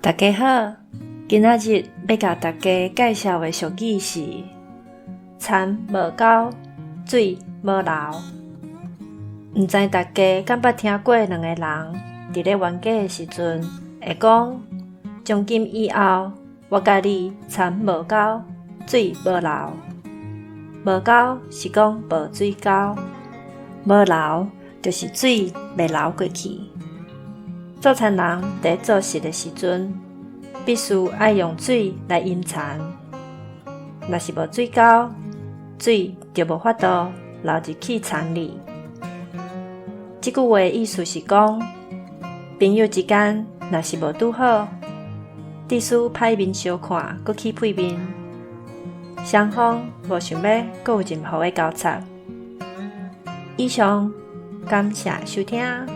大家好，今仔日要甲大家介绍的俗语是田无沟，水无流。毋知大家敢捌听过两个人伫咧冤家的时阵，会讲从今以后，我甲你田无沟，水无流。无沟是讲无水沟，无流就是水袂流过去。做田人伫做事的时阵，必须爱用水来引田。若是无水沟，水就无法度流入去田里。这句话的意思是讲，朋友之间若是无拄好，只需歹面相看，搁起配面，双方无想要搁有任何的交叉。以上，感谢收听。